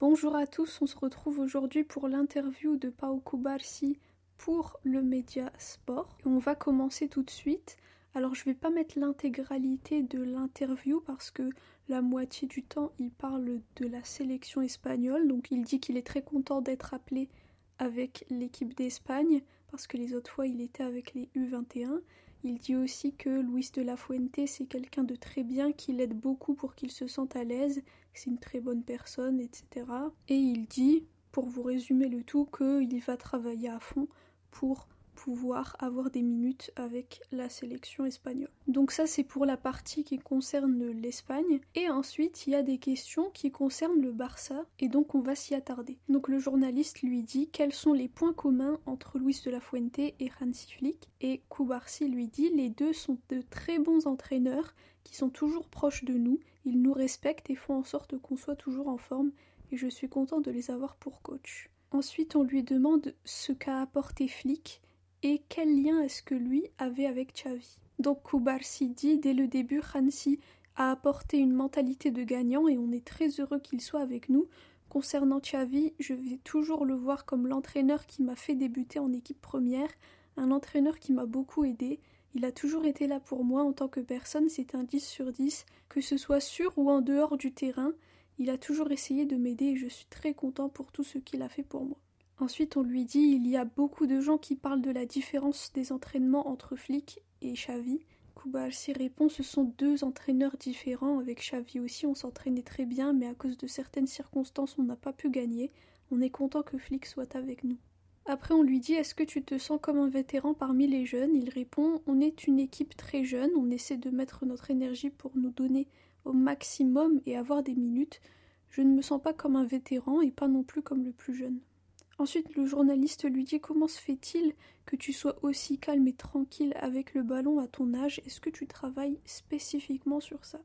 Bonjour à tous, on se retrouve aujourd'hui pour l'interview de Pau Cubarsí pour le média Sport. Et on va commencer tout de suite. Alors je vais pas mettre l'intégralité de l'interview parce que la moitié du temps il parle de la sélection espagnole. Donc il dit qu'il est très content d'être appelé avec l'équipe d'Espagne parce que les autres fois il était avec les U21. Il dit aussi que Luis de la Fuente c'est quelqu'un de très bien, qui l'aide beaucoup pour qu'il se sente à l'aise, que c'est une très bonne personne, etc. Et il dit, pour vous résumer le tout, qu'il va travailler à fond pour pouvoir avoir des minutes avec la sélection espagnole. Donc ça c'est pour la partie qui concerne l'Espagne. Et ensuite il y a des questions qui concernent le Barça et donc on va s'y attarder. Donc le journaliste lui dit quels sont les points communs entre Luis de la Fuente et Hansi Flick, et Cubarsí lui dit les deux sont de très bons entraîneurs qui sont toujours proches de nous, ils nous respectent et font en sorte qu'on soit toujours en forme et je suis content de les avoir pour coach. Ensuite on lui demande ce qu'a apporté Flick et quel lien est-ce que lui avait avec Xavi. Donc Cubarsí dit dès le début Hansi a apporté une mentalité de gagnant et on est très heureux qu'il soit avec nous. Concernant Xavi, je vais toujours le voir comme l'entraîneur qui m'a fait débuter en équipe première, un entraîneur qui m'a beaucoup aidé. Il a toujours été là pour moi en tant que personne, c'est un 10 sur 10, que ce soit sur ou en dehors du terrain. Il a toujours essayé de m'aider et je suis très content pour tout ce qu'il a fait pour moi. Ensuite, on lui dit il y a beaucoup de gens qui parlent de la différence des entraînements entre Flick et Xavi. Cubarsí répond ce sont deux entraîneurs différents. Avec Xavi aussi, on s'entraînait très bien, mais à cause de certaines circonstances, on n'a pas pu gagner. On est content que Flick soit avec nous. Après, on lui dit est-ce que tu te sens comme un vétéran parmi les jeunes? Il répond on est une équipe très jeune, on essaie de mettre notre énergie pour nous donner au maximum et avoir des minutes. Je ne me sens pas comme un vétéran et pas non plus comme le plus jeune. Ensuite, le journaliste lui dit comment se fait-il que tu sois aussi calme et tranquille avec le ballon à ton âge? Est-ce que tu travailles spécifiquement sur ça?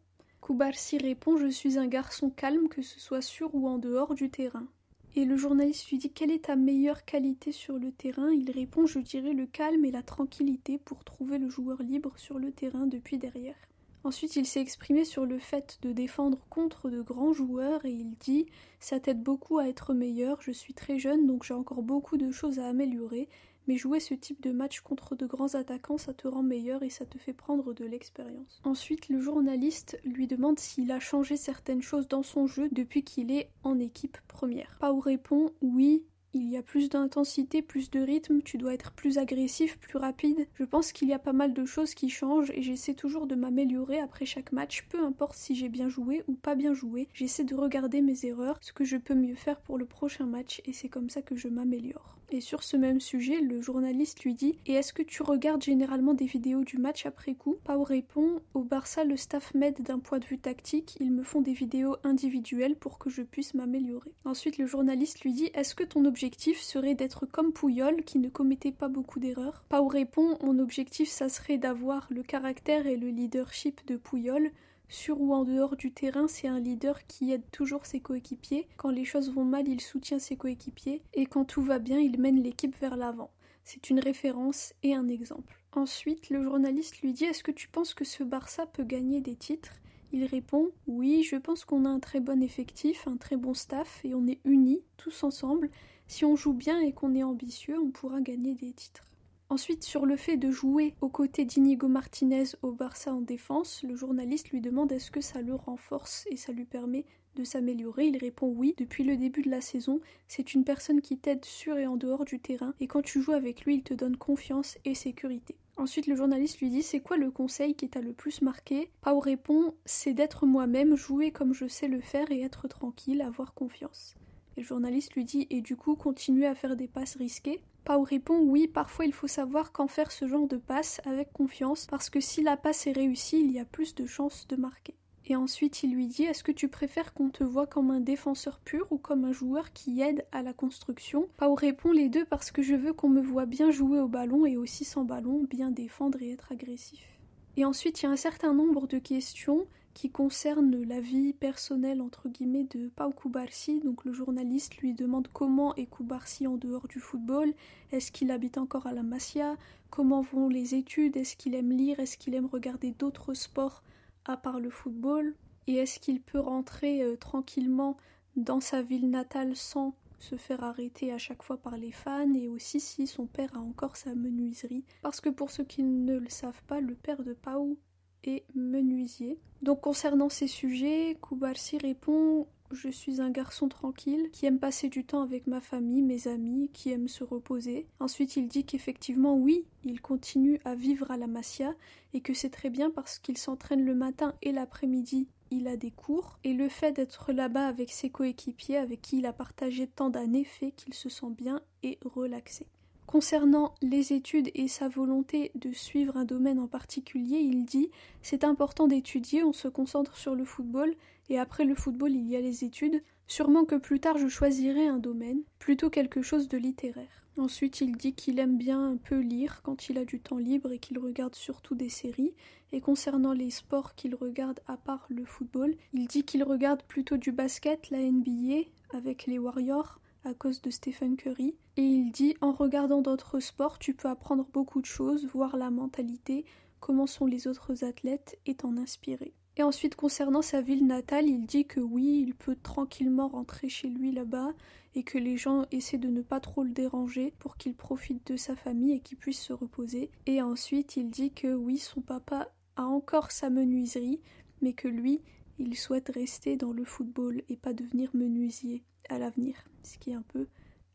Cubarsí répond je suis un garçon calme que ce soit sur ou en dehors du terrain. Et le journaliste lui dit quelle est ta meilleure qualité sur le terrain? Il répond je dirais le calme et la tranquillité pour trouver le joueur libre sur le terrain depuis derrière. Ensuite, il s'est exprimé sur le fait de défendre contre de grands joueurs et il dit « ça t'aide beaucoup à être meilleur, je suis très jeune donc j'ai encore beaucoup de choses à améliorer, mais jouer ce type de match contre de grands attaquants ça te rend meilleur et ça te fait prendre de l'expérience. » Ensuite, le journaliste lui demande s'il a changé certaines choses dans son jeu depuis qu'il est en équipe première. Pau répond « oui ». Il y a plus d'intensité, plus de rythme, tu dois être plus agressif, plus rapide. Je pense qu'il y a pas mal de choses qui changent et j'essaie toujours de m'améliorer après chaque match, peu importe si j'ai bien joué ou pas bien joué. J'essaie de regarder mes erreurs, ce que je peux mieux faire pour le prochain match et c'est comme ça que je m'améliore. Et sur ce même sujet, le journaliste lui dit « Et est-ce que tu regardes généralement des vidéos du match après coup ?» Pau répond « Au Barça, le staff m'aide d'un point de vue tactique, ils me font des vidéos individuelles pour que je puisse m'améliorer. » Ensuite, le journaliste lui dit « Est-ce que ton objectif serait d'être comme Puyol qui ne commettait pas beaucoup d'erreurs ?» Pau répond « Mon objectif, ça serait d'avoir le caractère et le leadership de Puyol. Sur ou en dehors du terrain, c'est un leader qui aide toujours ses coéquipiers. Quand les choses vont mal, il soutient ses coéquipiers. Et quand tout va bien, il mène l'équipe vers l'avant. C'est une référence et un exemple. » Ensuite, le journaliste lui dit « Est-ce que tu penses que ce Barça peut gagner des titres ?» Il répond « Oui, je pense qu'on a un très bon effectif, un très bon staff et on est unis, tous ensemble. Si on joue bien et qu'on est ambitieux, on pourra gagner des titres. » Ensuite, sur le fait de jouer aux côtés d'Inigo Martinez au Barça en défense, le journaliste lui demande est-ce que ça le renforce et ça lui permet de s'améliorer. Il répond oui, depuis le début de la saison, c'est une personne qui t'aide sur et en dehors du terrain et quand tu joues avec lui, il te donne confiance et sécurité. Ensuite, le journaliste lui dit c'est quoi le conseil qui t'a le plus marqué? Pau répond c'est d'être moi-même, jouer comme je sais le faire et être tranquille, avoir confiance. Et le journaliste lui dit et du coup continuer à faire des passes risquées? Pau répond oui, parfois il faut savoir quand faire ce genre de passe avec confiance parce que si la passe est réussie, il y a plus de chances de marquer. Et ensuite il lui dit est-ce que tu préfères qu'on te voie comme un défenseur pur ou comme un joueur qui aide à la construction? Pau répond les deux parce que je veux qu'on me voit bien jouer au ballon et aussi sans ballon, bien défendre et être agressif. Et ensuite il y a un certain nombre de questions qui concerne la vie personnelle entre guillemets de Pau Cubarsí. Donc le journaliste lui demande comment est Cubarsí en dehors du football, est-ce qu'il habite encore à la Masia, comment vont les études, est-ce qu'il aime lire, est-ce qu'il aime regarder d'autres sports à part le football, et est-ce qu'il peut rentrer tranquillement dans sa ville natale sans se faire arrêter à chaque fois par les fans, et aussi si son père a encore sa menuiserie. Parce que pour ceux qui ne le savent pas, le père de Pau est menuisier. Donc concernant ces sujets, Kubarsi répond: je suis un garçon tranquille, qui aime passer du temps avec ma famille, mes amis, qui aime se reposer. Ensuite, il dit qu'effectivement, oui, il continue à vivre à la Masia, et que c'est très bien parce qu'il s'entraîne le matin et l'après-midi, il a des cours, et le fait d'être là-bas avec ses coéquipiers, avec qui il a partagé tant d'années, fait qu'il se sent bien et relaxé. Concernant les études et sa volonté de suivre un domaine en particulier, il dit « C'est important d'étudier, on se concentre sur le football, et après le football il y a les études. Sûrement que plus tard je choisirai un domaine, plutôt quelque chose de littéraire. » Ensuite, il dit qu'il aime bien un peu lire quand il a du temps libre et qu'il regarde surtout des séries. Et concernant les sports qu'il regarde à part le football, il dit qu'il regarde plutôt du basket, la NBA, avec les Warriors, à cause de Stephen Curry. Et il dit « En regardant d'autres sports, tu peux apprendre beaucoup de choses, voir la mentalité, comment sont les autres athlètes et t'en inspirer. » Et ensuite, concernant sa ville natale, il dit que oui, il peut tranquillement rentrer chez lui là-bas et que les gens essaient de ne pas trop le déranger pour qu'il profite de sa famille et qu'il puisse se reposer. Et ensuite, il dit que oui, son papa a encore sa menuiserie, mais que lui, il souhaite rester dans le football et pas devenir menuisier à l'avenir, ce qui est un peu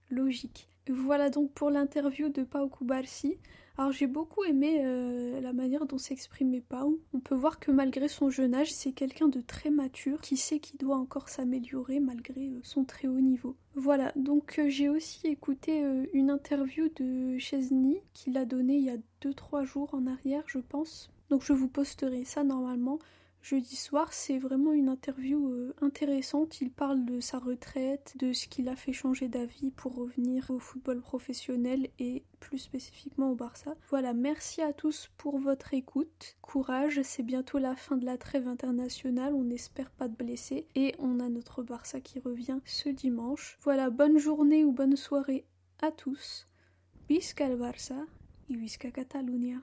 logique. Voilà donc pour l'interview de Pau Kubarsi. Alors j'ai beaucoup aimé la manière dont s'exprimait Pau. On peut voir que malgré son jeune âge, c'est quelqu'un de très mature, qui sait qu'il doit encore s'améliorer malgré son très haut niveau. Voilà, donc j'ai aussi écouté une interview de Chesney qu'il a donnée il y a 2-3 jours en arrière, je pense. Donc je vous posterai ça normalement jeudi soir. C'est vraiment une interview intéressante. Il parle de sa retraite, de ce qui l'a fait changer d'avis pour revenir au football professionnel et plus spécifiquement au Barça. Voilà, merci à tous pour votre écoute. Courage, c'est bientôt la fin de la trêve internationale, on n'espère pas de blessés et on a notre Barça qui revient ce dimanche. Voilà, bonne journée ou bonne soirée à tous. Visca el Barça et Visca Catalunya.